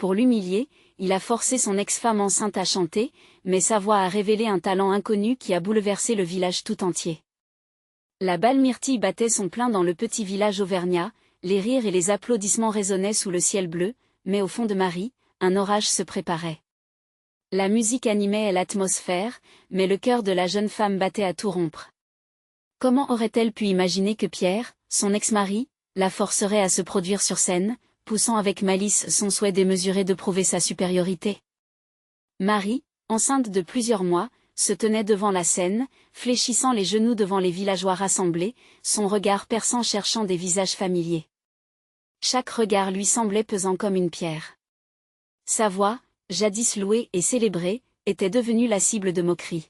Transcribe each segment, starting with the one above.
Pour l'humilier, il a forcé son ex-femme enceinte à chanter, mais sa voix a révélé un talent inconnu qui a bouleversé le village tout entier. La belle myrtille battait son plein dans le petit village auvergnat, les rires et les applaudissements résonnaient sous le ciel bleu, mais au fond de Marie, un orage se préparait. La musique animait l'atmosphère, mais le cœur de la jeune femme battait à tout rompre. Comment aurait-elle pu imaginer que Pierre, son ex-mari, la forcerait à se produire sur scène, poussant avec malice son souhait démesuré de prouver sa supériorité? Marie, enceinte de plusieurs mois, se tenait devant la scène, fléchissant les genoux devant les villageois rassemblés, son regard perçant cherchant des visages familiers. Chaque regard lui semblait pesant comme une pierre. Sa voix, jadis louée et célébrée, était devenue la cible de moqueries.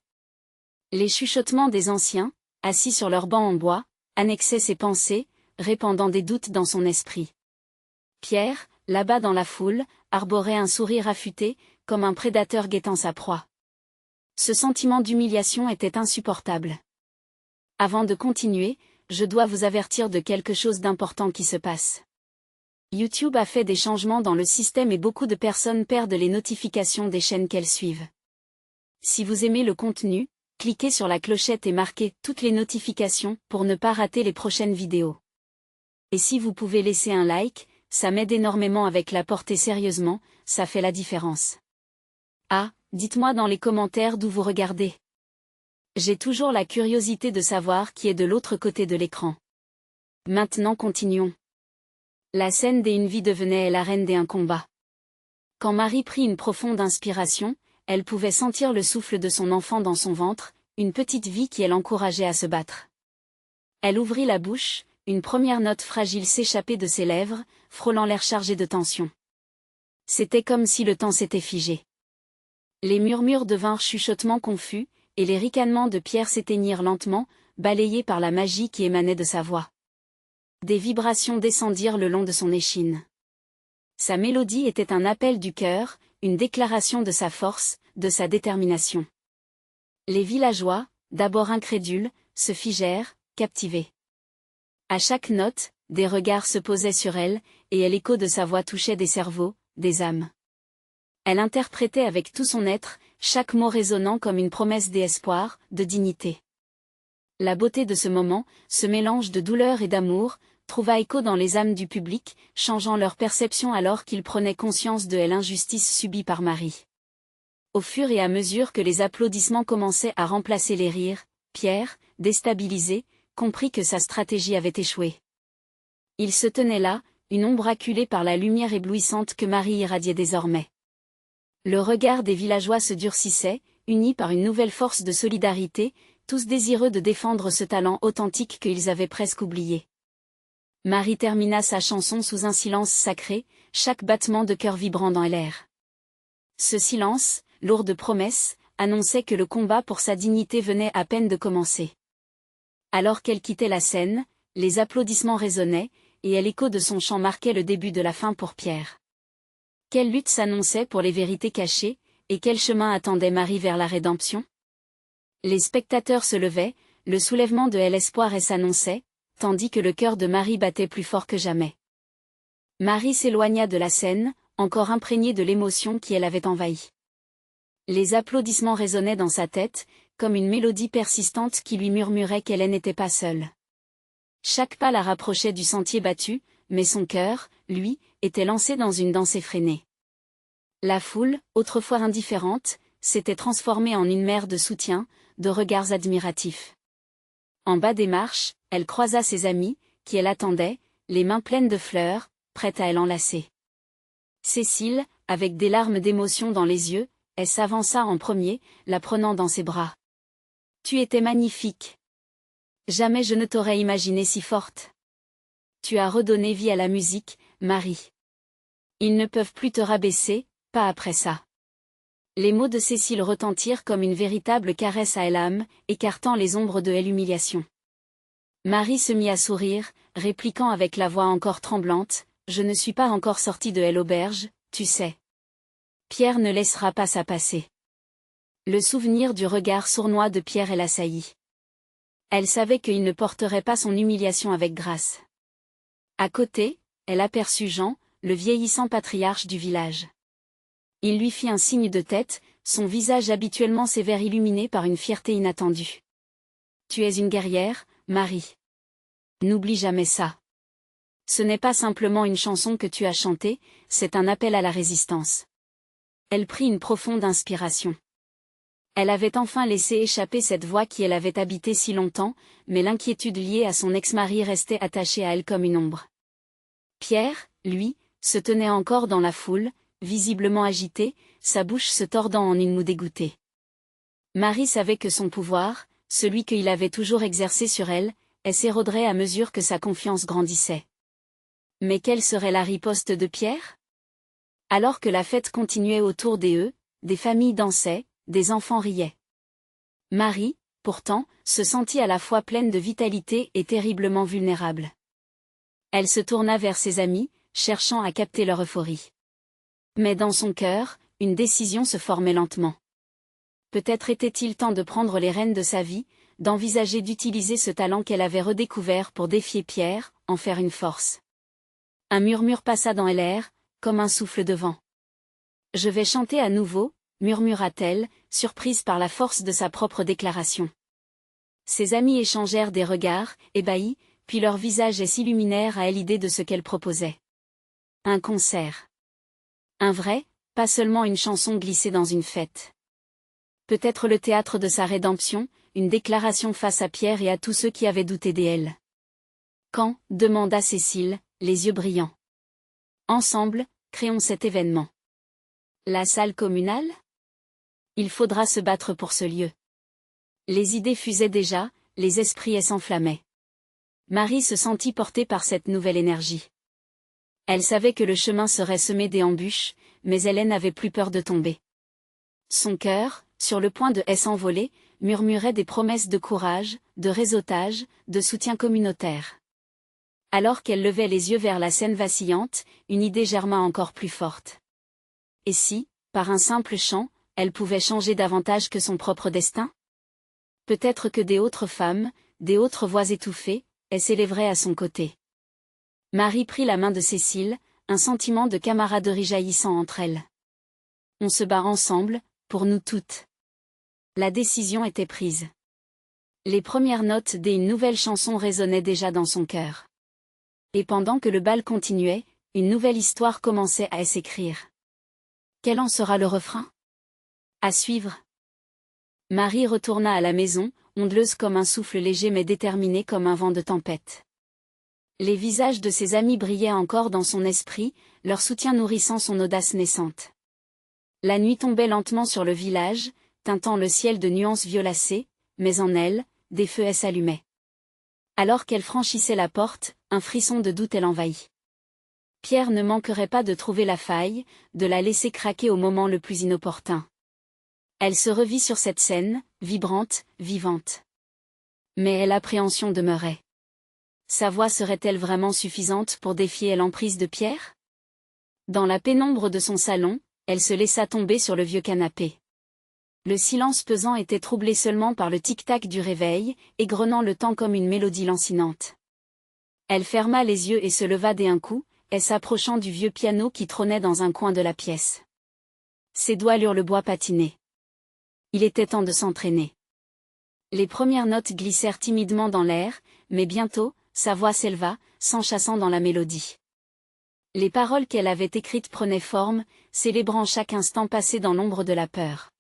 Les chuchotements des anciens, assis sur leurs bancs en bois, annexaient ses pensées, répandant des doutes dans son esprit. Pierre, là-bas dans la foule, arborait un sourire affûté, comme un prédateur guettant sa proie. Ce sentiment d'humiliation était insupportable. Avant de continuer, je dois vous avertir de quelque chose d'important qui se passe. YouTube a fait des changements dans le système et beaucoup de personnes perdent les notifications des chaînes qu'elles suivent. Si vous aimez le contenu, cliquez sur la clochette et marquez toutes les notifications pour ne pas rater les prochaines vidéos. Et si vous pouvez laisser un like, ça m'aide énormément avec la portée sérieusement, ça fait la différence. Ah, dites-moi dans les commentaires d'où vous regardez. J'ai toujours la curiosité de savoir qui est de l'autre côté de l'écran. Maintenant continuons. La scène des Une vie devenait la reine des un combat. Quand Marie prit une profonde inspiration, elle pouvait sentir le souffle de son enfant dans son ventre, une petite vie qui l'encourageait à se battre. Elle ouvrit la bouche, une première note fragile s'échappait de ses lèvres, frôlant l'air chargé de tension. C'était comme si le temps s'était figé. Les murmures devinrent chuchotements confus, et les ricanements de Pierre s'éteignirent lentement, balayés par la magie qui émanait de sa voix. Des vibrations descendirent le long de son échine. Sa mélodie était un appel du cœur, une déclaration de sa force, de sa détermination. Les villageois, d'abord incrédules, se figèrent, captivés. À chaque note, des regards se posaient sur elle, et l'écho de sa voix touchait des cerveaux, des âmes. Elle interprétait avec tout son être, chaque mot résonnant comme une promesse d'espoir, de dignité. La beauté de ce moment, ce mélange de douleur et d'amour, trouva écho dans les âmes du public, changeant leur perception alors qu'ils prenaient conscience de l'injustice subie par Marie. Au fur et à mesure que les applaudissements commençaient à remplacer les rires, Pierre, déstabilisé, comprit que sa stratégie avait échoué. Il se tenait là, une ombre acculée par la lumière éblouissante que Marie irradiait désormais. Le regard des villageois se durcissait, unis par une nouvelle force de solidarité, tous désireux de défendre ce talent authentique qu'ils avaient presque oublié. Marie termina sa chanson sous un silence sacré, chaque battement de cœur vibrant dans l'air. Ce silence, lourd de promesses, annonçait que le combat pour sa dignité venait à peine de commencer. Alors qu'elle quittait la scène, les applaudissements résonnaient, et l'écho de son chant marquait le début de la fin pour Pierre. Quelle lutte s'annonçait pour les vérités cachées, et quel chemin attendait Marie vers la rédemption? Les spectateurs se levaient, le soulèvement de l'espoir s'annonçait, tandis que le cœur de Marie battait plus fort que jamais. Marie s'éloigna de la scène, encore imprégnée de l'émotion qui l'avait envahie. Les applaudissements résonnaient dans sa tête, comme une mélodie persistante qui lui murmurait qu'elle n'était pas seule. Chaque pas la rapprochait du sentier battu, mais son cœur, lui, était lancé dans une danse effrénée. La foule, autrefois indifférente, s'était transformée en une mer de soutien, de regards admiratifs. En bas des marches, elle croisa ses amis, qui l'attendaient, les mains pleines de fleurs, prêtes à l'enlacer. Cécile, avec des larmes d'émotion dans les yeux, elle s'avança en premier, la prenant dans ses bras. « Tu étais magnifique. Jamais je ne t'aurais imaginée si forte. Tu as redonné vie à la musique, Marie. Ils ne peuvent plus te rabaisser, pas après ça. » Les mots de Cécile retentirent comme une véritable caresse à l'âme, écartant les ombres de l'humiliation. Marie se mit à sourire, répliquant avec la voix encore tremblante, « Je ne suis pas encore sortie de l'auberge, tu sais. Pierre ne laissera pas ça passer. » Le souvenir du regard sournois de Pierre l'assaillit. Elle savait qu'il ne porterait pas son humiliation avec grâce. À côté, elle aperçut Jean, le vieillissant patriarche du village. Il lui fit un signe de tête, son visage habituellement sévère illuminé par une fierté inattendue. Tu es une guerrière, Marie. N'oublie jamais ça. Ce n'est pas simplement une chanson que tu as chantée, c'est un appel à la résistance. Elle prit une profonde inspiration. Elle avait enfin laissé échapper cette voix qui l'avait habitée si longtemps, mais l'inquiétude liée à son ex-mari restait attachée à elle comme une ombre. Pierre, lui, se tenait encore dans la foule, visiblement agité, sa bouche se tordant en une moue dégoûtée. Marie savait que son pouvoir, celui qu'il avait toujours exercé sur elle, s'éroderait à mesure que sa confiance grandissait. Mais quelle serait la riposte de Pierre? Alors que la fête continuait autour d'eux, des familles dansaient, des enfants riaient. Marie, pourtant, se sentit à la fois pleine de vitalité et terriblement vulnérable. Elle se tourna vers ses amis, cherchant à capter leur euphorie. Mais dans son cœur, une décision se formait lentement. Peut-être était-il temps de prendre les rênes de sa vie, d'envisager d'utiliser ce talent qu'elle avait redécouvert pour défier Pierre, en faire une force. Un murmure passa dans l'air, comme un souffle de vent. « Je vais chanter à nouveau », murmura-t-elle, surprise par la force de sa propre déclaration. Ses amis échangèrent des regards, ébahis, puis leurs visages s'illuminèrent à l'idée de ce qu'elle proposait. Un concert. Un vrai, pas seulement une chanson glissée dans une fête. Peut-être le théâtre de sa rédemption, une déclaration face à Pierre et à tous ceux qui avaient douté d'elle. Quand, demanda Cécile, les yeux brillants. Ensemble, créons cet événement. La salle communale? Il faudra se battre pour ce lieu. Les idées fusaient déjà, les esprits s'enflammaient. Marie se sentit portée par cette nouvelle énergie. Elle savait que le chemin serait semé d'embûches, mais elle n'avait plus peur de tomber. Son cœur, sur le point de s'envoler, murmurait des promesses de courage, de réseautage, de soutien communautaire. Alors qu'elle levait les yeux vers la scène vacillante, une idée germa encore plus forte. Et si, par un simple chant, elle pouvait changer davantage que son propre destin? Peut-être que des autres femmes, des autres voix étouffées, s'élèveraient à son côté. Marie prit la main de Cécile, un sentiment de camaraderie jaillissant entre elles. On se bat ensemble, pour nous toutes. La décision était prise. Les premières notes d'une nouvelle chanson résonnaient déjà dans son cœur. Et pendant que le bal continuait, une nouvelle histoire commençait à s'écrire. Quel en sera le refrain? À suivre. Marie retourna à la maison, ondeleuse comme un souffle léger mais déterminée comme un vent de tempête. Les visages de ses amis brillaient encore dans son esprit, leur soutien nourrissant son audace naissante. La nuit tombait lentement sur le village, teintant le ciel de nuances violacées, mais en elle, des feux s'allumaient. Alors qu'elle franchissait la porte, un frisson de doute l'envahit. Pierre ne manquerait pas de trouver la faille, de la laisser craquer au moment le plus inopportun. Elle se revit sur cette scène, vibrante, vivante. Mais l'appréhension demeurait. Sa voix serait-elle vraiment suffisante pour défier l'emprise de Pierre? Dans la pénombre de son salon, elle se laissa tomber sur le vieux canapé. Le silence pesant était troublé seulement par le tic-tac du réveil, égrenant le temps comme une mélodie lancinante. Elle ferma les yeux et se leva d'un coup, s'approchant du vieux piano qui trônait dans un coin de la pièce. Ses doigts eurent le bois patiné. Il était temps de s'entraîner. Les premières notes glissèrent timidement dans l'air, mais bientôt, sa voix s'éleva, s'enchâssant dans la mélodie. Les paroles qu'elle avait écrites prenaient forme, célébrant chaque instant passé dans l'ombre de la peur.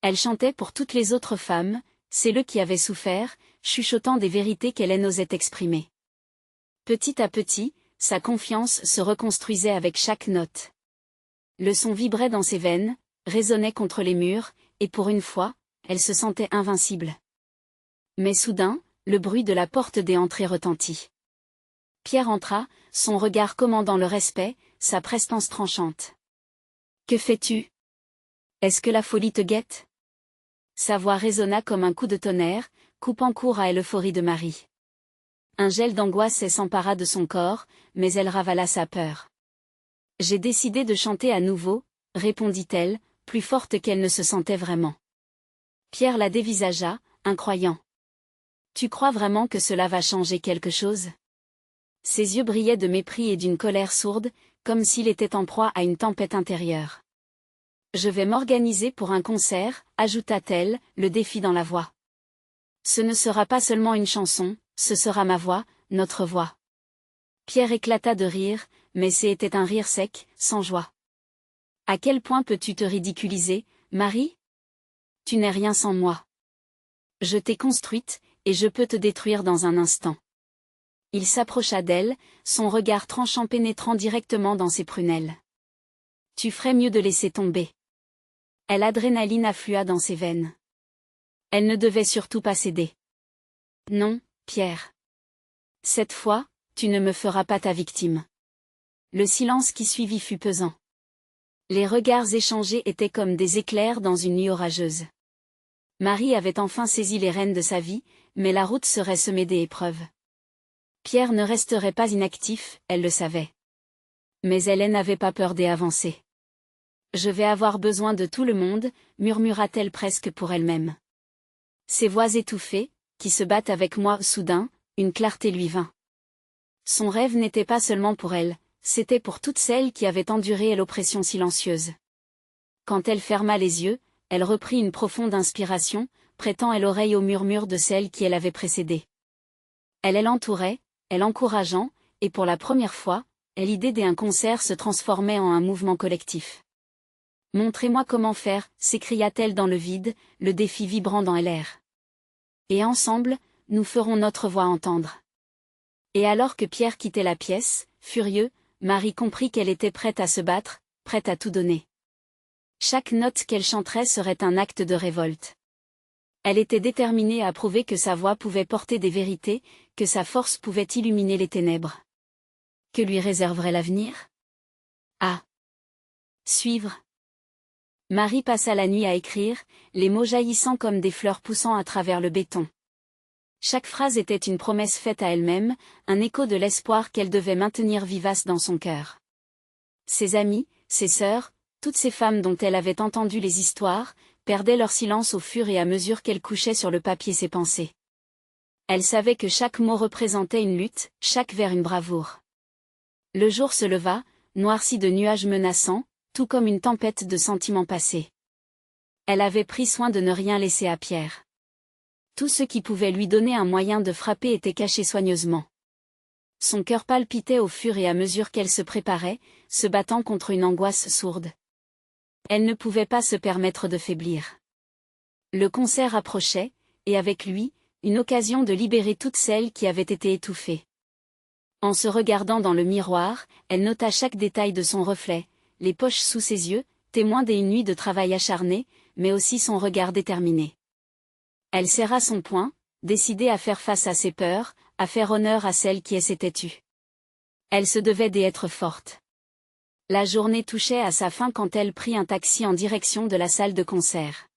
Elle chantait pour toutes les autres femmes, celles qui avaient souffert, chuchotant des vérités qu'elle n'osait exprimer. Petit à petit, sa confiance se reconstruisait avec chaque note. Le son vibrait dans ses veines, résonnait contre les murs, et pour une fois, elle se sentait invincible. Mais soudain, le bruit de la porte d'entrée retentit. Pierre entra, son regard commandant le respect, sa prestance tranchante. « Que fais-tu? Est-ce que la folie te guette ?» Sa voix résonna comme un coup de tonnerre, coupant court à l'euphorie de Marie. Un gel d'angoisse s'empara de son corps, mais elle ravala sa peur. « J'ai décidé de chanter à nouveau, » répondit-elle, plus forte qu'elle ne se sentait vraiment. Pierre la dévisagea, incroyant. « Tu crois vraiment que cela va changer quelque chose ?» Ses yeux brillaient de mépris et d'une colère sourde, comme s'il était en proie à une tempête intérieure. Je vais m'organiser pour un concert, ajouta-t-elle, le défi dans la voix. Ce ne sera pas seulement une chanson, ce sera ma voix, notre voix. Pierre éclata de rire, mais c'était un rire sec, sans joie. À quel point peux-tu te ridiculiser, Marie? Tu n'es rien sans moi. Je t'ai construite, et je peux te détruire dans un instant. Il s'approcha d'elle, son regard tranchant pénétrant directement dans ses prunelles. Tu ferais mieux de laisser tomber. L'adrénaline afflua dans ses veines. Elle ne devait surtout pas céder. Non, Pierre. Cette fois, tu ne me feras pas ta victime. Le silence qui suivit fut pesant. Les regards échangés étaient comme des éclairs dans une nuit orageuse. Marie avait enfin saisi les rênes de sa vie, mais la route serait semée d'épreuves. Pierre ne resterait pas inactif, elle le savait. Mais elle n'avait pas peur d'avancer. Je vais avoir besoin de tout le monde, murmura-t-elle presque pour elle-même. Ces voix étouffées, qui se battent avec moi, soudain, une clarté lui vint. Son rêve n'était pas seulement pour elle, c'était pour toutes celles qui avaient enduré l'oppression silencieuse. Quand elle ferma les yeux, elle reprit une profonde inspiration, prêtant l'oreille au murmure de celle qui elle avait précédée. Elle l'entourait, elle encourageant, et pour la première fois, l'idée d'un concert se transformait en un mouvement collectif. Montrez-moi comment faire, s'écria-t-elle dans le vide, le défi vibrant dans l'air. Et ensemble, nous ferons notre voix entendre. Et alors que Pierre quittait la pièce, furieux, Marie comprit qu'elle était prête à se battre, prête à tout donner. Chaque note qu'elle chanterait serait un acte de révolte. Elle était déterminée à prouver que sa voix pouvait porter des vérités, que sa force pouvait illuminer les ténèbres. Que lui réserverait l'avenir? À suivre. Marie passa la nuit à écrire, les mots jaillissant comme des fleurs poussant à travers le béton. Chaque phrase était une promesse faite à elle-même, un écho de l'espoir qu'elle devait maintenir vivace dans son cœur. Ses amies, ses sœurs, toutes ces femmes dont elle avait entendu les histoires, perdaient leur silence au fur et à mesure qu'elle couchait sur le papier ses pensées. Elle savait que chaque mot représentait une lutte, chaque vers une bravoure. Le jour se leva, noirci de nuages menaçants, tout comme une tempête de sentiments passés. Elle avait pris soin de ne rien laisser à Pierre. Tout ce qui pouvait lui donner un moyen de frapper était caché soigneusement. Son cœur palpitait au fur et à mesure qu'elle se préparait, se battant contre une angoisse sourde. Elle ne pouvait pas se permettre de faiblir. Le concert approchait, et avec lui, une occasion de libérer toutes celles qui avaient été étouffées. En se regardant dans le miroir, elle nota chaque détail de son reflet, les poches sous ses yeux, témoins d'une nuit de travail acharné, mais aussi son regard déterminé. Elle serra son poing, décidée à faire face à ses peurs, à faire honneur à celle qui s'était tue. Elle se devait d'être forte. La journée touchait à sa fin quand elle prit un taxi en direction de la salle de concert.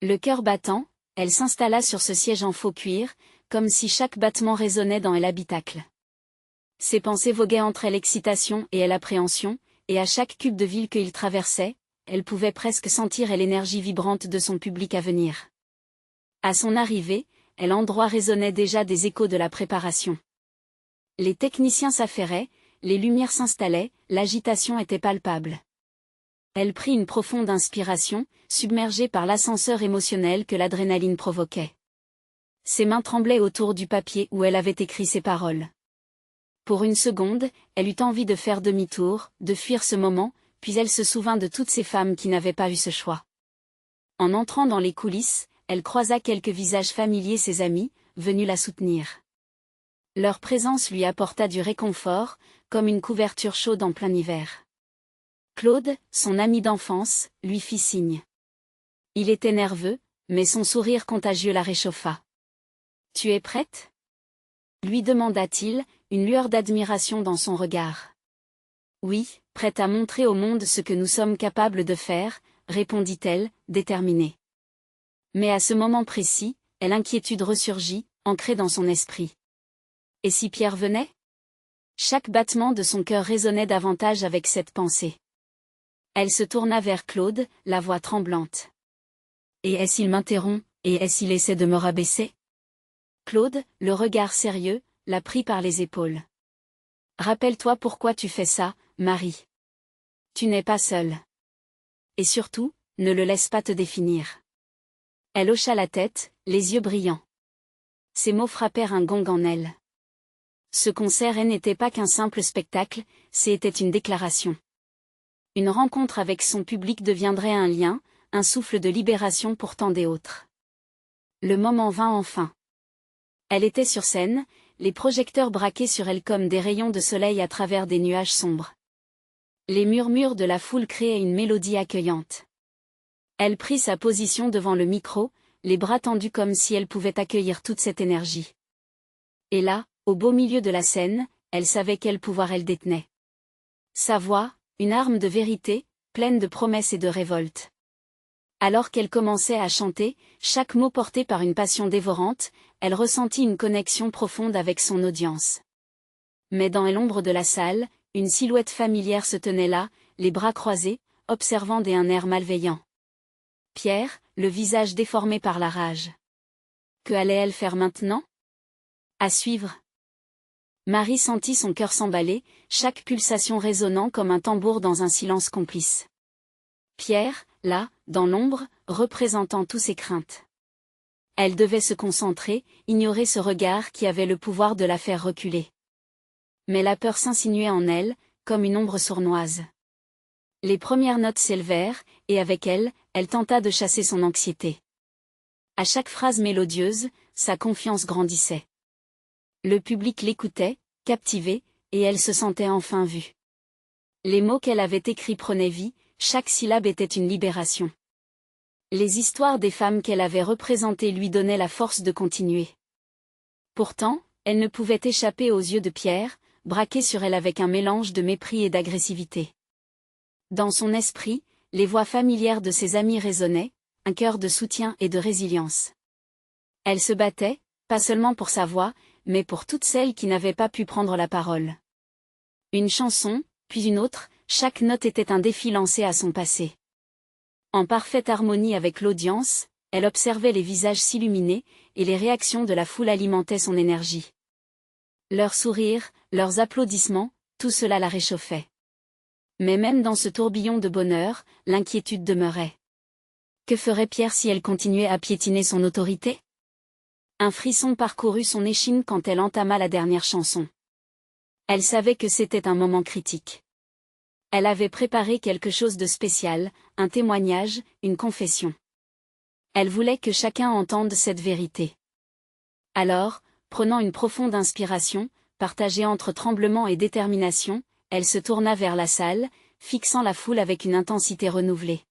Le cœur battant, elle s'installa sur ce siège en faux cuir, comme si chaque battement résonnait dans l'habitacle. Ses pensées voguaient entre l'excitation et l'appréhension, et à chaque cube de ville qu'il traversait, elle pouvait presque sentir l'énergie vibrante de son public à venir. À son arrivée, l'endroit résonnait déjà des échos de la préparation. Les techniciens s'affairaient, les lumières s'installaient, l'agitation était palpable. Elle prit une profonde inspiration, submergée par l'ascenseur émotionnel que l'adrénaline provoquait. Ses mains tremblaient autour du papier où elle avait écrit ces paroles. Pour une seconde, elle eut envie de faire demi-tour, de fuir ce moment, puis elle se souvint de toutes ces femmes qui n'avaient pas eu ce choix. En entrant dans les coulisses, elle croisa quelques visages familiers, ses amis, venus la soutenir. Leur présence lui apporta du réconfort, comme une couverture chaude en plein hiver. Claude, son ami d'enfance, lui fit signe. Il était nerveux, mais son sourire contagieux la réchauffa. « Tu es prête ?» lui demanda-t-il, une lueur d'admiration dans son regard. « Oui, prête à montrer au monde ce que nous sommes capables de faire, » répondit-elle, déterminée. Mais à ce moment précis, l'inquiétude ressurgit, ancrée dans son esprit. Et si Pierre venait? Chaque battement de son cœur résonnait davantage avec cette pensée. Elle se tourna vers Claude, la voix tremblante. « Et est-ce qu'il m'interrompt, et est-ce qu'il essaie de me rabaisser ?» Claude, le regard sérieux, la prit par les épaules. « Rappelle-toi pourquoi tu fais ça, Marie. Tu n'es pas seule. Et surtout, ne le laisse pas te définir. Elle hocha la tête, les yeux brillants. Ces mots frappèrent un gong en elle. Ce concert n'était pas qu'un simple spectacle, c'était une déclaration. Une rencontre avec son public deviendrait un lien, un souffle de libération pour tant d'autres. Le moment vint enfin. Elle était sur scène, les projecteurs braqués sur elle comme des rayons de soleil à travers des nuages sombres. Les murmures de la foule créaient une mélodie accueillante. Elle prit sa position devant le micro, les bras tendus comme si elle pouvait accueillir toute cette énergie. Et là, au beau milieu de la scène, elle savait quel pouvoir elle détenait. Sa voix, une arme de vérité, pleine de promesses et de révolte. Alors qu'elle commençait à chanter, chaque mot porté par une passion dévorante, elle ressentit une connexion profonde avec son audience. Mais dans l'ombre de la salle, une silhouette familière se tenait là, les bras croisés, observant d'un air malveillant. Pierre, le visage déformé par la rage. Que allait-elle faire maintenant? À suivre. Marie sentit son cœur s'emballer, chaque pulsation résonnant comme un tambour dans un silence complice. Pierre, là, dans l'ombre, représentant tous ses craintes. Elle devait se concentrer, ignorer ce regard qui avait le pouvoir de la faire reculer. Mais la peur s'insinuait en elle, comme une ombre sournoise. Les premières notes s'élevèrent, et avec elles, elle tenta de chasser son anxiété. À chaque phrase mélodieuse, sa confiance grandissait. Le public l'écoutait, captivé, et elle se sentait enfin vue. Les mots qu'elle avait écrits prenaient vie, chaque syllabe était une libération. Les histoires des femmes qu'elle avait représentées lui donnaient la force de continuer. Pourtant, elle ne pouvait échapper aux yeux de Pierre, braqué sur elle avec un mélange de mépris et d'agressivité. Dans son esprit, les voix familières de ses amis résonnaient, un cœur de soutien et de résilience. Elle se battait, pas seulement pour sa voix, mais pour toutes celles qui n'avaient pas pu prendre la parole. Une chanson, puis une autre, chaque note était un défi lancé à son passé. En parfaite harmonie avec l'audience, elle observait les visages s'illuminer, et les réactions de la foule alimentaient son énergie. Leurs sourires, leurs applaudissements, tout cela la réchauffait. Mais même dans ce tourbillon de bonheur, l'inquiétude demeurait. Que ferait Pierre si elle continuait à piétiner son autorité? Un frisson parcourut son échine quand elle entama la dernière chanson. Elle savait que c'était un moment critique. Elle avait préparé quelque chose de spécial, un témoignage, une confession. Elle voulait que chacun entende cette vérité. Alors, prenant une profonde inspiration, partagée entre tremblement et détermination, elle se tourna vers la salle, fixant la foule avec une intensité renouvelée.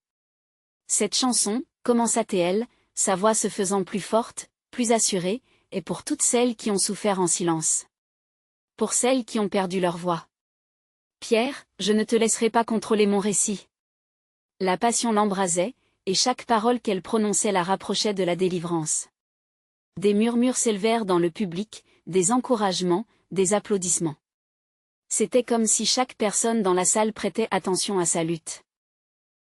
Cette chanson, commença-t-elle, sa voix se faisant plus forte, plus assurée, et pour toutes celles qui ont souffert en silence. Pour celles qui ont perdu leur voix. Pierre, je ne te laisserai pas contrôler mon récit. La passion l'embrasait, et chaque parole qu'elle prononçait la rapprochait de la délivrance. Des murmures s'élevèrent dans le public, des encouragements, des applaudissements. C'était comme si chaque personne dans la salle prêtait attention à sa lutte.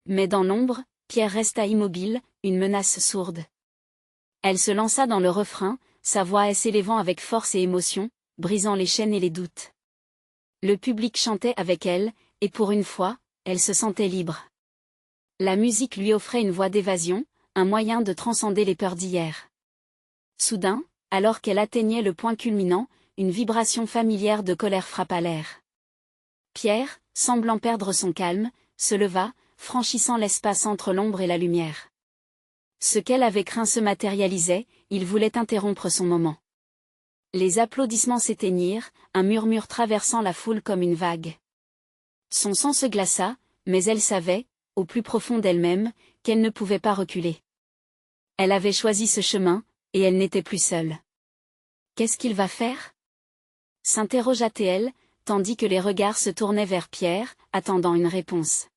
Mais dans l'ombre, Pierre resta immobile, une menace sourde. Elle se lança dans le refrain, sa voix s'élevant avec force et émotion, brisant les chaînes et les doutes. Le public chantait avec elle, et pour une fois, elle se sentait libre. La musique lui offrait une voie d'évasion, un moyen de transcender les peurs d'hier. Soudain, alors qu'elle atteignait le point culminant, une vibration familière de colère frappa l'air. Pierre, semblant perdre son calme, se leva, franchissant l'espace entre l'ombre et la lumière. Ce qu'elle avait craint se matérialisait, il voulait interrompre son moment. Les applaudissements s'éteignirent, un murmure traversant la foule comme une vague. Son sang se glaça, mais elle savait, au plus profond d'elle-même, qu'elle ne pouvait pas reculer. Elle avait choisi ce chemin, et elle n'était plus seule. Qu'est-ce qu'il va faire? S'interrogea-t-elle, tandis que les regards se tournaient vers Pierre, attendant une réponse.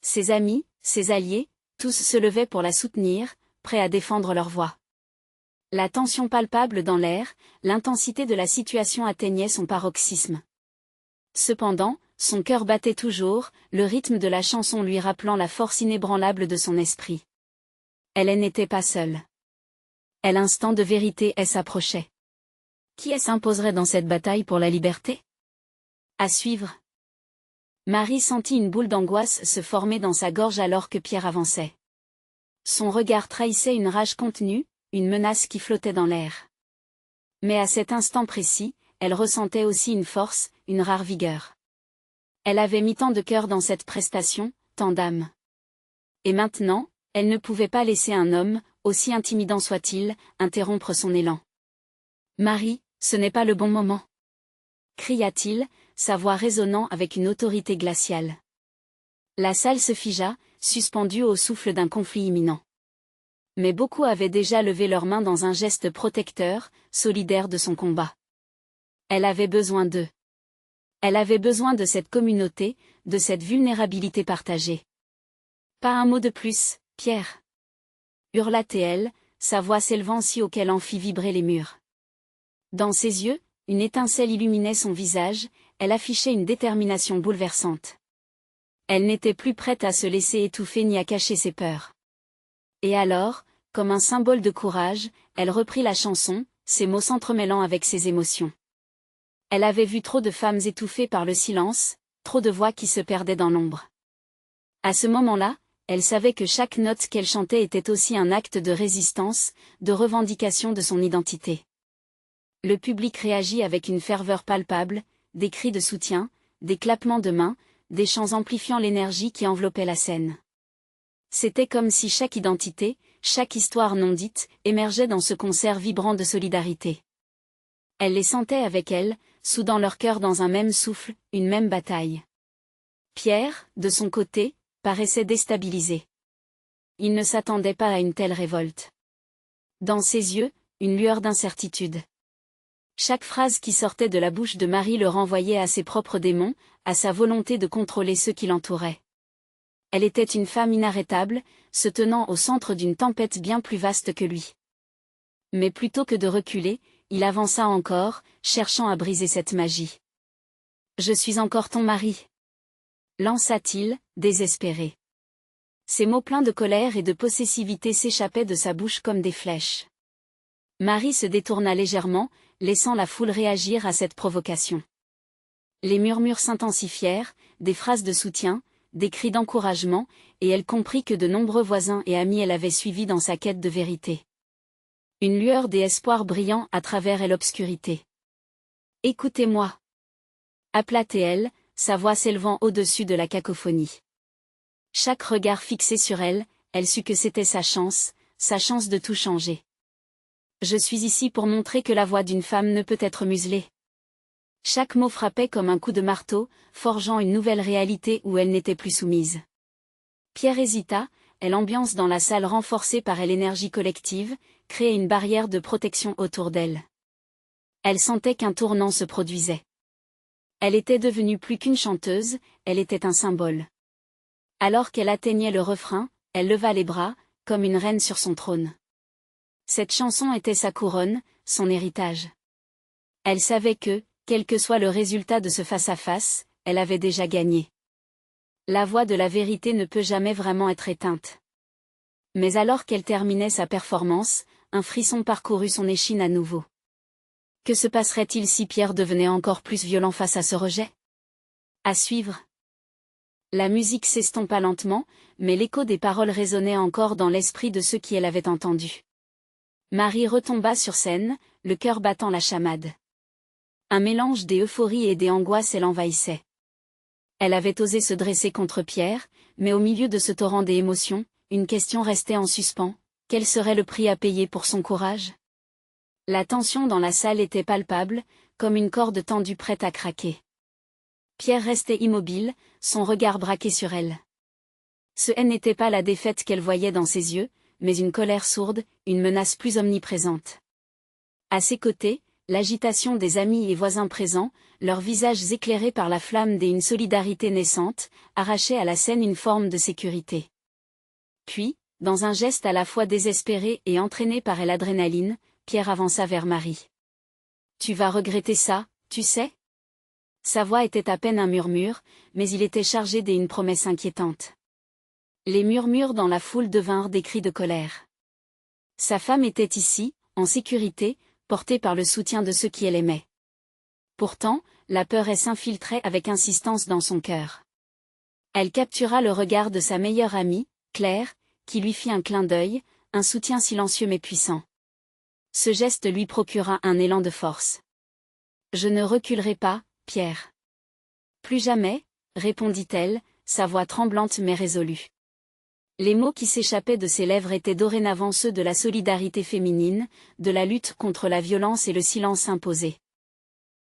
Ses amis, ses alliés, tous se levaient pour la soutenir, prêts à défendre leur voix. La tension palpable dans l'air, l'intensité de la situation atteignait son paroxysme. Cependant, son cœur battait toujours, le rythme de la chanson lui rappelant la force inébranlable de son esprit. Elle n'était pas seule. L'instant de vérité s'approchait. Qui s'imposerait dans cette bataille pour la liberté? À suivre. Marie sentit une boule d'angoisse se former dans sa gorge alors que Pierre avançait. Son regard trahissait une rage contenue, une menace qui flottait dans l'air. Mais à cet instant précis, elle ressentait aussi une force, une rare vigueur. Elle avait mis tant de cœur dans cette prestation, tant d'âme. Et maintenant, elle ne pouvait pas laisser un homme, aussi intimidant soit-il, interrompre son élan. « Marie, ce n'est pas le bon moment !» cria-t-il, sa voix résonnant avec une autorité glaciale. La salle se figea, suspendue au souffle d'un conflit imminent. Mais beaucoup avaient déjà levé leurs mains dans un geste protecteur, solidaire de son combat. Elle avait besoin d'eux. Elle avait besoin de cette communauté, de cette vulnérabilité partagée. « Pas un mot de plus, Pierre !» hurla-t-elle, sa voix s'élevant si haut qu'elle en fit vibrer les murs. Dans ses yeux, une étincelle illuminait son visage, elle affichait une détermination bouleversante. Elle n'était plus prête à se laisser étouffer ni à cacher ses peurs. Et alors, comme un symbole de courage, elle reprit la chanson, ses mots s'entremêlant avec ses émotions. Elle avait vu trop de femmes étouffées par le silence, trop de voix qui se perdaient dans l'ombre. À ce moment-là, elle savait que chaque note qu'elle chantait était aussi un acte de résistance, de revendication de son identité. Le public réagit avec une ferveur palpable, des cris de soutien, des clappements de mains, des chants amplifiant l'énergie qui enveloppait la scène. C'était comme si chaque identité, chaque histoire non dite, émergeait dans ce concert vibrant de solidarité. Elle les sentait avec elle, soudant leur cœur dans un même souffle, une même bataille. Pierre, de son côté, paraissait déstabilisé. Il ne s'attendait pas à une telle révolte. Dans ses yeux, une lueur d'incertitude. Chaque phrase qui sortait de la bouche de Marie le renvoyait à ses propres démons, à sa volonté de contrôler ceux qui l'entouraient. Elle était une femme inarrêtable, se tenant au centre d'une tempête bien plus vaste que lui. Mais plutôt que de reculer, il avança encore, cherchant à briser cette magie. « Je suis encore ton mari !» lança-t-il, désespéré. Ces mots pleins de colère et de possessivité s'échappaient de sa bouche comme des flèches. Marie se détourna légèrement, laissant la foule réagir à cette provocation. Les murmures s'intensifièrent, des phrases de soutien, des cris d'encouragement, et elle comprit que de nombreux voisins et amis elle avait suivi dans sa quête de vérité. Une lueur d'espoir brillant à travers l'obscurité. « Écoutez-moi !» appela-t-elle, sa voix s'élevant au-dessus de la cacophonie. Chaque regard fixé sur elle, elle sut que c'était sa chance de tout changer. « Je suis ici pour montrer que la voix d'une femme ne peut être muselée. » Chaque mot frappait comme un coup de marteau, forgeant une nouvelle réalité où elle n'était plus soumise. Pierre hésita, et l'ambiance dans la salle renforcée par l'énergie collective, créait une barrière de protection autour d'elle. Elle sentait qu'un tournant se produisait. Elle était devenue plus qu'une chanteuse, elle était un symbole. Alors qu'elle atteignait le refrain, elle leva les bras, comme une reine sur son trône. Cette chanson était sa couronne, son héritage. Elle savait que, quel que soit le résultat de ce face-à-face, elle avait déjà gagné. La voix de la vérité ne peut jamais vraiment être éteinte. Mais alors qu'elle terminait sa performance, un frisson parcourut son échine à nouveau. Que se passerait-il si Pierre devenait encore plus violent face à ce rejet? À suivre. La musique s'estompa lentement, mais l'écho des paroles résonnait encore dans l'esprit de ceux qui l'avaient entendu. Marie retomba sur scène, le cœur battant la chamade. Un mélange des euphories et des angoisses l'envahissait. Elle avait osé se dresser contre Pierre, mais au milieu de ce torrent d'émotions, une question restait en suspens: quel serait le prix à payer pour son courage? La tension dans la salle était palpable, comme une corde tendue prête à craquer. Pierre restait immobile, son regard braqué sur elle. Ce n'était pas la défaite qu'elle voyait dans ses yeux, mais une colère sourde, une menace plus omniprésente. À ses côtés, l'agitation des amis et voisins présents, leurs visages éclairés par la flamme d'une solidarité naissante, arrachaient à la scène une forme de sécurité. Puis, dans un geste à la fois désespéré et entraîné par l'adrénaline, Pierre avança vers Marie. « Tu vas regretter ça, tu sais ?» Sa voix était à peine un murmure, mais il était chargé d'une promesse inquiétante. Les murmures dans la foule devinrent des cris de colère. Sa femme était ici, en sécurité, portée par le soutien de ceux qui l'aimaient. Pourtant, la peur s'infiltrait avec insistance dans son cœur. Elle captura le regard de sa meilleure amie, Claire, qui lui fit un clin d'œil, un soutien silencieux mais puissant. Ce geste lui procura un élan de force. « Je ne reculerai pas, Pierre. »« Plus jamais, » répondit-elle, sa voix tremblante mais résolue. Les mots qui s'échappaient de ses lèvres étaient dorénavant ceux de la solidarité féminine, de la lutte contre la violence et le silence imposé.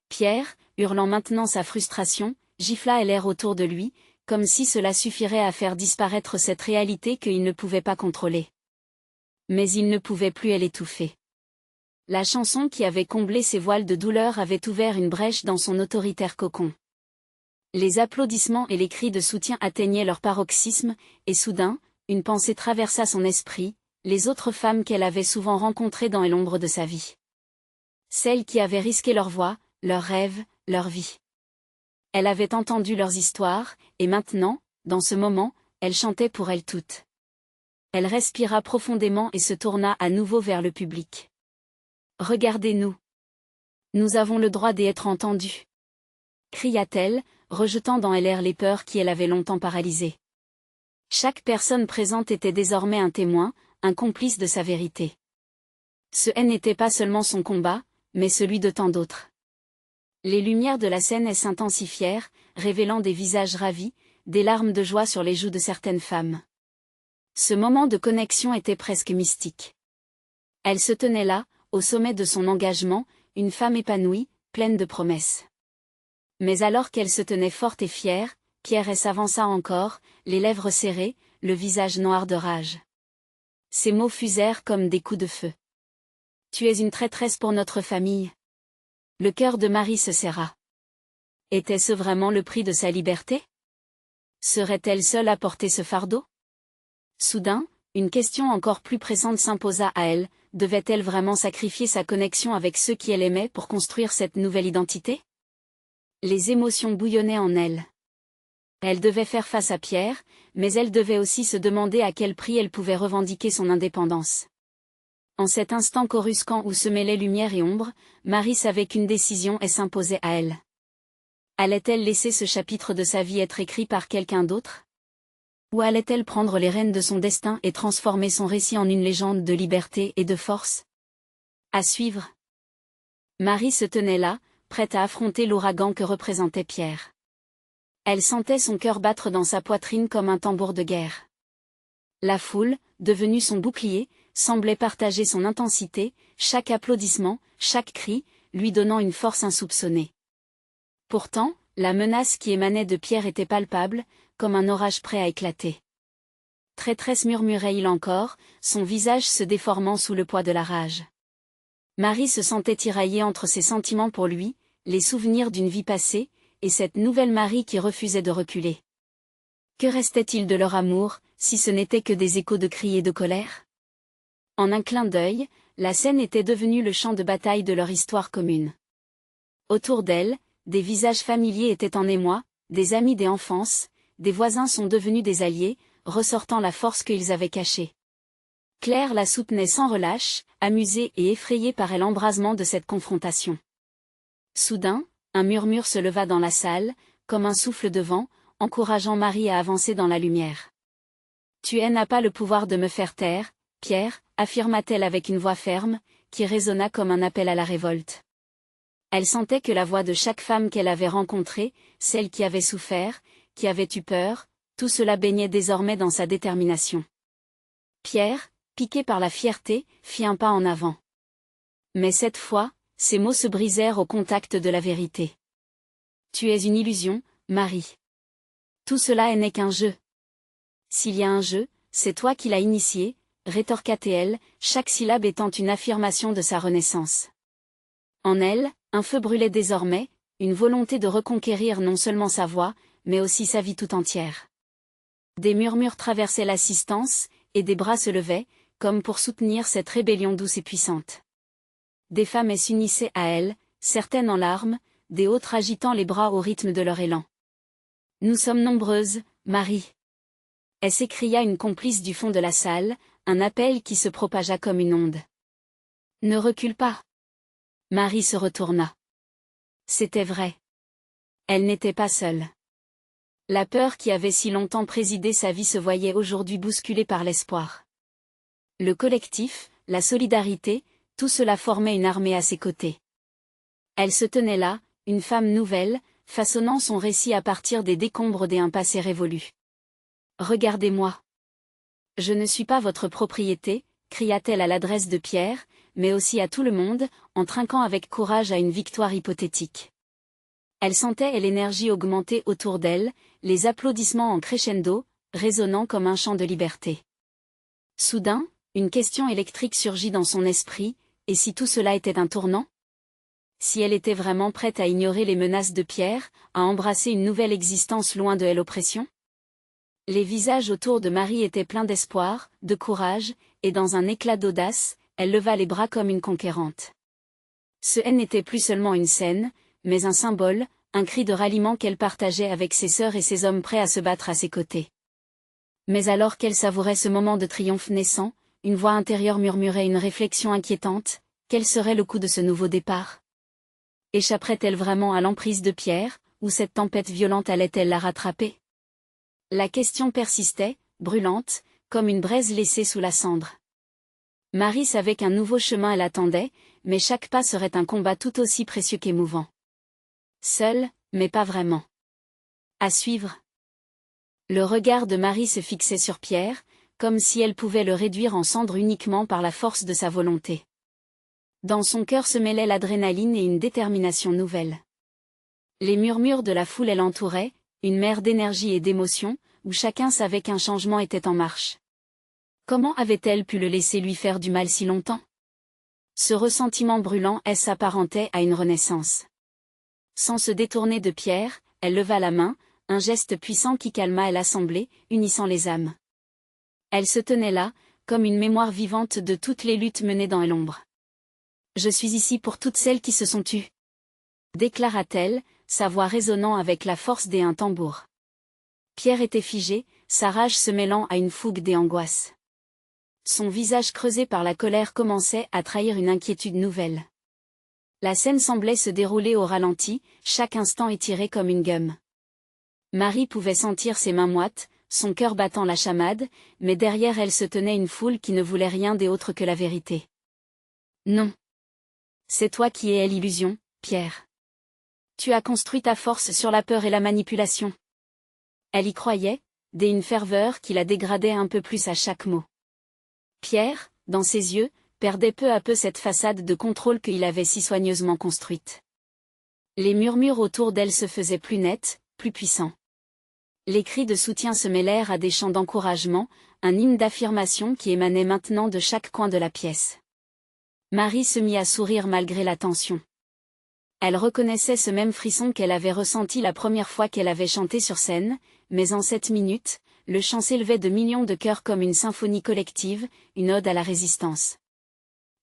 Pierre, hurlant maintenant sa frustration, gifla l'air autour de lui, comme si cela suffirait à faire disparaître cette réalité qu'il ne pouvait pas contrôler. Mais il ne pouvait plus l'étouffer. La chanson qui avait comblé ses voiles de douleur avait ouvert une brèche dans son autoritaire cocon. Les applaudissements et les cris de soutien atteignaient leur paroxysme, et soudain, une pensée traversa son esprit, les autres femmes qu'elle avait souvent rencontrées dans l'ombre de sa vie. Celles qui avaient risqué leur voix, leurs rêves, leur vie. Elle avait entendu leurs histoires, et maintenant, dans ce moment, elle chantait pour elles toutes. Elle respira profondément et se tourna à nouveau vers le public. « Regardez-nous. Nous avons le droit d'être entendus. » cria-t-elle, rejetant dans l'air les peurs qui l'avaient longtemps paralysée. Chaque personne présente était désormais un témoin, un complice de sa vérité. Ce n'était pas seulement son combat, mais celui de tant d'autres. Les lumières de la scène s'intensifièrent, révélant des visages ravis, des larmes de joie sur les joues de certaines femmes. Ce moment de connexion était presque mystique. Elle se tenait là, au sommet de son engagement, une femme épanouie, pleine de promesses. Mais alors qu'elle se tenait forte et fière, Pierre s'avança encore, les lèvres serrées, le visage noir de rage. Ses mots fusèrent comme des coups de feu. « Tu es une traîtresse pour notre famille. » Le cœur de Marie se serra. Était-ce vraiment le prix de sa liberté? Serait-elle seule à porter ce fardeau? Soudain, une question encore plus pressante s'imposa à elle, devait-elle vraiment sacrifier sa connexion avec ceux qui elle aimait pour construire cette nouvelle identité? Les émotions bouillonnaient en elle. Elle devait faire face à Pierre, mais elle devait aussi se demander à quel prix elle pouvait revendiquer son indépendance. En cet instant coruscant où se mêlaient lumière et ombre, Marie savait qu'une décision s'imposait à elle. Allait-elle laisser ce chapitre de sa vie être écrit par quelqu'un d'autre? Ou allait-elle prendre les rênes de son destin et transformer son récit en une légende de liberté et de force? À suivre. Marie se tenait là, prête à affronter l'ouragan que représentait Pierre. Elle sentait son cœur battre dans sa poitrine comme un tambour de guerre. La foule, devenue son bouclier, semblait partager son intensité, chaque applaudissement, chaque cri, lui donnant une force insoupçonnée. Pourtant, la menace qui émanait de Pierre était palpable, comme un orage prêt à éclater. « Traîtresse » murmurait-il encore, son visage se déformant sous le poids de la rage. Marie se sentait tiraillée entre ses sentiments pour lui, les souvenirs d'une vie passée, et cette nouvelle Marie qui refusait de reculer. Que restait-il de leur amour, si ce n'était que des échos de cris et de colère? En un clin d'œil, la scène était devenue le champ de bataille de leur histoire commune. Autour d'elle, des visages familiers étaient en émoi, des amis d'enfance, des voisins sont devenus des alliés, ressortant la force qu'ils avaient cachée. Claire la soutenait sans relâche, amusée et effrayée par l'embrasement de cette confrontation. Soudain, un murmure se leva dans la salle, comme un souffle de vent, encourageant Marie à avancer dans la lumière. « Tu n'as pas le pouvoir de me faire taire, Pierre, » affirma-t-elle avec une voix ferme, qui résonna comme un appel à la révolte. Elle sentait que la voix de chaque femme qu'elle avait rencontrée, celle qui avait souffert, qui avait eu peur, tout cela baignait désormais dans sa détermination. Pierre, piqué par la fierté, fit un pas en avant. Mais cette fois, ses mots se brisèrent au contact de la vérité. « Tu es une illusion, Marie. Tout cela n'est qu'un jeu. » « S'il y a un jeu, c'est toi qui l'as initié, » rétorqua-t-elle, chaque syllabe étant une affirmation de sa renaissance. En elle, un feu brûlait désormais, une volonté de reconquérir non seulement sa voix, mais aussi sa vie tout entière. Des murmures traversaient l'assistance, et des bras se levaient, comme pour soutenir cette rébellion douce et puissante. Des femmes s'unissaient à elle, certaines en larmes, des autres agitant les bras au rythme de leur élan. « Nous sommes nombreuses, Marie. » Elle s'écria une complice du fond de la salle, un appel qui se propagea comme une onde. « Ne recule pas. » Marie se retourna. C'était vrai. Elle n'était pas seule. La peur qui avait si longtemps présidé sa vie se voyait aujourd'hui bousculée par l'espoir. Le collectif, la solidarité, tout cela formait une armée à ses côtés. Elle se tenait là, une femme nouvelle, façonnant son récit à partir des décombres d'un passé révolu. « Regardez-moi. Je ne suis pas votre propriété », cria-t-elle à l'adresse de Pierre, mais aussi à tout le monde, en trinquant avec courage à une victoire hypothétique. Elle sentait l'énergie augmenter autour d'elle, les applaudissements en crescendo, résonnant comme un chant de liberté. Soudain, une question électrique surgit dans son esprit, et si tout cela était un tournant ? Si elle était vraiment prête à ignorer les menaces de Pierre, à embrasser une nouvelle existence loin de l'oppression ? Les visages autour de Marie étaient pleins d'espoir, de courage, et dans un éclat d'audace, elle leva les bras comme une conquérante. Ce n'était plus seulement une scène, mais un symbole, un cri de ralliement qu'elle partageait avec ses sœurs et ses hommes prêts à se battre à ses côtés. Mais alors qu'elle savourait ce moment de triomphe naissant, une voix intérieure murmurait une réflexion inquiétante: quel serait le coup de ce nouveau départ? Échapperait-elle vraiment à l'emprise de Pierre, ou cette tempête violente allait-elle la rattraper? La question persistait, brûlante, comme une braise laissée sous la cendre. Marie savait qu'un nouveau chemin l'attendait, mais chaque pas serait un combat tout aussi précieux qu'émouvant. Seule, mais pas vraiment. À suivre. Le regard de Marie se fixait sur Pierre, comme si elle pouvait le réduire en cendres uniquement par la force de sa volonté. Dans son cœur se mêlait l'adrénaline et une détermination nouvelle. Les murmures de la foule l'entouraient, une mer d'énergie et d'émotion, où chacun savait qu'un changement était en marche. Comment avait-elle pu le laisser lui faire du mal si longtemps? Ce ressentiment brûlant s'apparentait à une renaissance. Sans se détourner de Pierre, elle leva la main, un geste puissant qui calma l'assemblée, unissant les âmes. Elle se tenait là, comme une mémoire vivante de toutes les luttes menées dans l'ombre. « Je suis ici pour toutes celles qui se sont tues », déclara-t-elle, sa voix résonnant avec la force d'un tambour. Pierre était figé, sa rage se mêlant à une fougue des angoisses. Son visage creusé par la colère commençait à trahir une inquiétude nouvelle. La scène semblait se dérouler au ralenti, chaque instant étiré comme une gomme. Marie pouvait sentir ses mains moites, son cœur battant la chamade, mais derrière elle se tenait une foule qui ne voulait rien d'autre que la vérité. Non. C'est toi qui es l'illusion, Pierre. Tu as construit ta force sur la peur et la manipulation. Elle y croyait, d'une ferveur qui la dégradait un peu plus à chaque mot. Pierre, dans ses yeux, perdait peu à peu cette façade de contrôle qu'il avait si soigneusement construite. Les murmures autour d'elle se faisaient plus nets, plus puissants. Les cris de soutien se mêlèrent à des chants d'encouragement, un hymne d'affirmation qui émanait maintenant de chaque coin de la pièce. Marie se mit à sourire malgré la tension. Elle reconnaissait ce même frisson qu'elle avait ressenti la première fois qu'elle avait chanté sur scène, mais en 7 minutes, le chant s'élevait de millions de cœurs comme une symphonie collective, une ode à la résistance.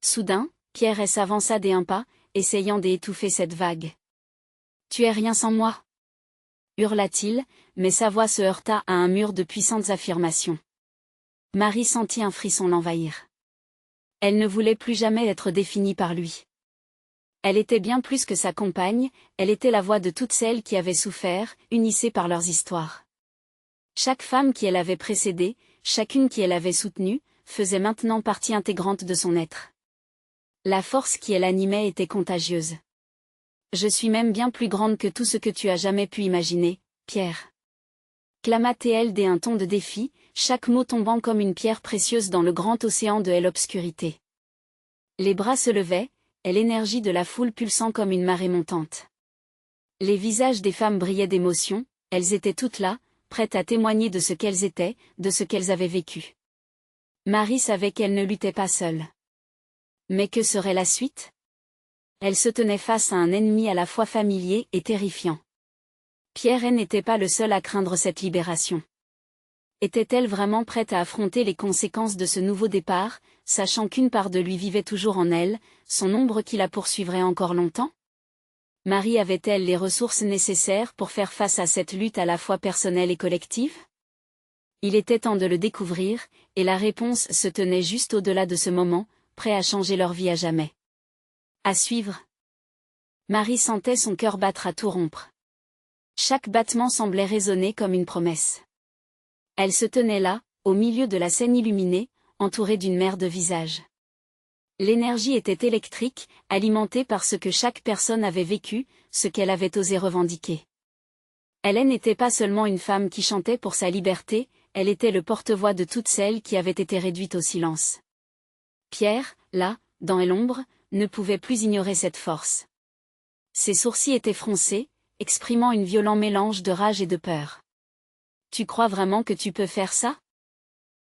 Soudain, Pierre s'avança d'un pas, essayant d'étouffer cette vague. « Tu es rien sans moi !» hurla-t-il, mais sa voix se heurta à un mur de puissantes affirmations. Marie sentit un frisson l'envahir. Elle ne voulait plus jamais être définie par lui. Elle était bien plus que sa compagne, elle était la voix de toutes celles qui avaient souffert, unissées par leurs histoires. Chaque femme qui elle avait précédée, chacune qui elle avait soutenue, faisait maintenant partie intégrante de son être. La force qui elle animait était contagieuse. Je suis même bien plus grande que tout ce que tu as jamais pu imaginer, Pierre. Clama-t-elle d'un ton de défi, chaque mot tombant comme une pierre précieuse dans le grand océan de l'obscurité. Les bras se levaient, et l'énergie de la foule pulsant comme une marée montante. Les visages des femmes brillaient d'émotion, elles étaient toutes là, prêtes à témoigner de ce qu'elles étaient, de ce qu'elles avaient vécu. Marie savait qu'elle ne luttait pas seule. Mais que serait la suite? Elle se tenait face à un ennemi à la fois familier et terrifiant. Pierre n'était pas le seul à craindre cette libération. Était-elle vraiment prête à affronter les conséquences de ce nouveau départ, sachant qu'une part de lui vivait toujours en elle, son ombre qui la poursuivrait encore longtemps? Marie avait-elle les ressources nécessaires pour faire face à cette lutte à la fois personnelle et collective? Il était temps de le découvrir, et la réponse se tenait juste au-delà de ce moment, prêt à changer leur vie à jamais. À suivre. Marie sentait son cœur battre à tout rompre. Chaque battement semblait résonner comme une promesse. Elle se tenait là, au milieu de la scène illuminée, entourée d'une mer de visages. L'énergie était électrique, alimentée par ce que chaque personne avait vécu, ce qu'elle avait osé revendiquer. Elle n'était pas seulement une femme qui chantait pour sa liberté, elle était le porte-voix de toutes celles qui avaient été réduites au silence. Pierre, là, dans l'ombre, ne pouvait plus ignorer cette force. Ses sourcils étaient froncés, exprimant un violent mélange de rage et de peur. « Tu crois vraiment que tu peux faire ça ?»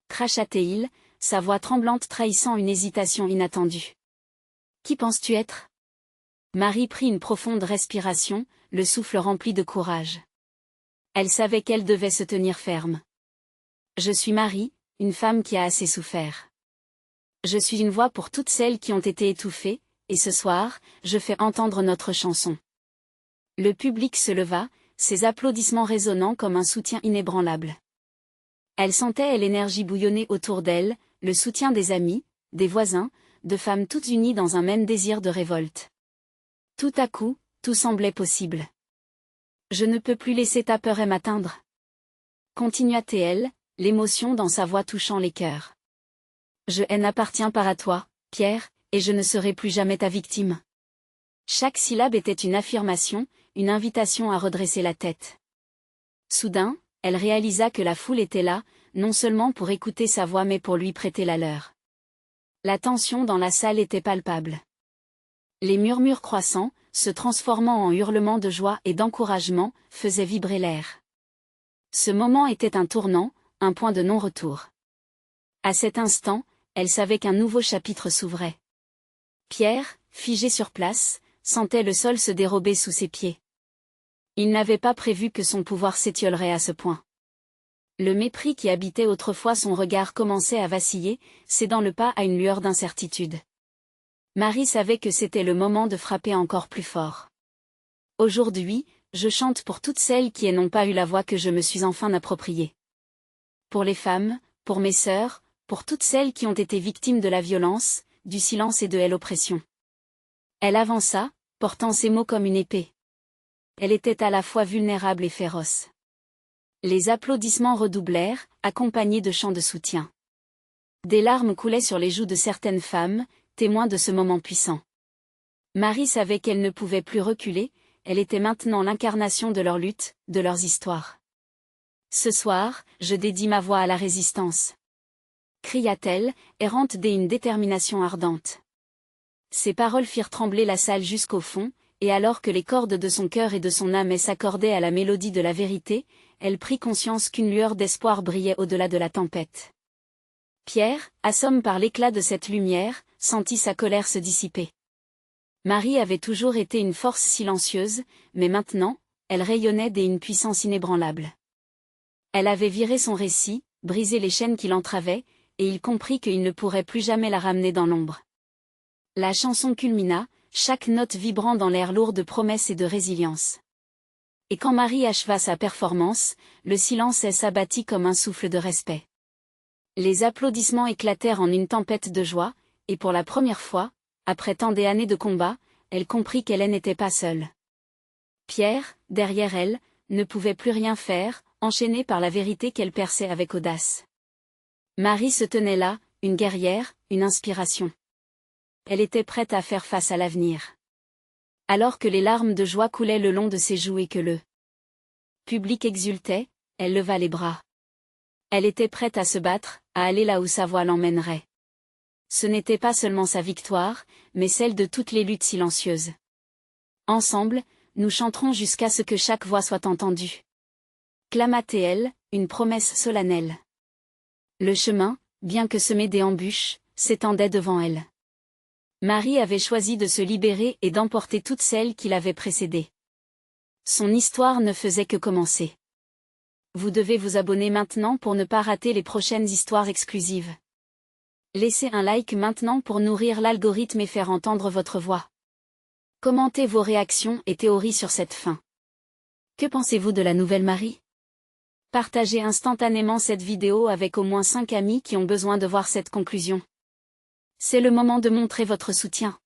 cracha-t-il, sa voix tremblante trahissant une hésitation inattendue. « Qui penses-tu être ?» Marie prit une profonde respiration, le souffle rempli de courage. Elle savait qu'elle devait se tenir ferme. « Je suis Marie, une femme qui a assez souffert. Je suis une voix pour toutes celles qui ont été étouffées, et ce soir, je fais entendre notre chanson. » Le public se leva, ses applaudissements résonnant comme un soutien inébranlable. Elle sentait l'énergie bouillonner autour d'elle, le soutien des amis, des voisins, de femmes toutes unies dans un même désir de révolte. Tout à coup, tout semblait possible. « Je ne peux plus laisser ta peur m'atteindre. » continua-t-elle, l'émotion dans sa voix touchant les cœurs. « Je n'appartiens pas à toi, Pierre, et je ne serai plus jamais ta victime. » Chaque syllabe était une affirmation, une invitation à redresser la tête. Soudain, elle réalisa que la foule était là, non seulement pour écouter sa voix mais pour lui prêter la leur. La tension dans la salle était palpable. Les murmures croissants, se transformant en hurlements de joie et d'encouragement, faisaient vibrer l'air. Ce moment était un tournant, un point de non-retour. À cet instant, elle savait qu'un nouveau chapitre s'ouvrait. Pierre, figé sur place, sentait le sol se dérober sous ses pieds. Il n'avait pas prévu que son pouvoir s'étiolerait à ce point. Le mépris qui habitait autrefois son regard commençait à vaciller, cédant le pas à une lueur d'incertitude. Marie savait que c'était le moment de frapper encore plus fort. Aujourd'hui, je chante pour toutes celles qui n'ont pas eu la voix que je me suis enfin appropriée. Pour les femmes, pour mes sœurs, pour toutes celles qui ont été victimes de la violence, du silence et de l'oppression. Elle avança, portant ses mots comme une épée. Elle était à la fois vulnérable et féroce. Les applaudissements redoublèrent, accompagnés de chants de soutien. Des larmes coulaient sur les joues de certaines femmes, témoins de ce moment puissant. Marie savait qu'elle ne pouvait plus reculer, elle était maintenant l'incarnation de leur lutte, de leurs histoires. « Ce soir, je dédie ma voix à la résistance. » cria-t-elle, errante d'une détermination ardente. Ces paroles firent trembler la salle jusqu'au fond, et alors que les cordes de son cœur et de son âme s'accordaient à la mélodie de la vérité, elle prit conscience qu'une lueur d'espoir brillait au-delà de la tempête. Pierre, assommé par l'éclat de cette lumière, sentit sa colère se dissiper. Marie avait toujours été une force silencieuse, mais maintenant, elle rayonnait d'une puissance inébranlable. Elle avait viré son récit, brisé les chaînes qui l'entravaient, et il comprit qu'il ne pourrait plus jamais la ramener dans l'ombre. La chanson culmina, chaque note vibrant dans l'air lourd de promesses et de résilience. Et quand Marie acheva sa performance, le silence s'abattit comme un souffle de respect. Les applaudissements éclatèrent en une tempête de joie, et pour la première fois, après tant d'années de combat, elle comprit qu'elle n'était pas seule. Pierre, derrière elle, ne pouvait plus rien faire, enchaîné par la vérité qu'elle perçait avec audace. Marie se tenait là, une guerrière, une inspiration. Elle était prête à faire face à l'avenir. Alors que les larmes de joie coulaient le long de ses joues et que le public exultait, elle leva les bras. Elle était prête à se battre, à aller là où sa voix l'emmènerait. Ce n'était pas seulement sa victoire, mais celle de toutes les luttes silencieuses. Ensemble, nous chanterons jusqu'à ce que chaque voix soit entendue. Clama-t-elle, une promesse solennelle. Le chemin, bien que semé d'embûches, s'étendait devant elle. Marie avait choisi de se libérer et d'emporter toutes celles qui l'avaient précédée. Son histoire ne faisait que commencer. Vous devez vous abonner maintenant pour ne pas rater les prochaines histoires exclusives. Laissez un like maintenant pour nourrir l'algorithme et faire entendre votre voix. Commentez vos réactions et théories sur cette fin. Que pensez-vous de la nouvelle Marie? Partagez instantanément cette vidéo avec au moins 5 amis qui ont besoin de voir cette conclusion. C'est le moment de montrer votre soutien.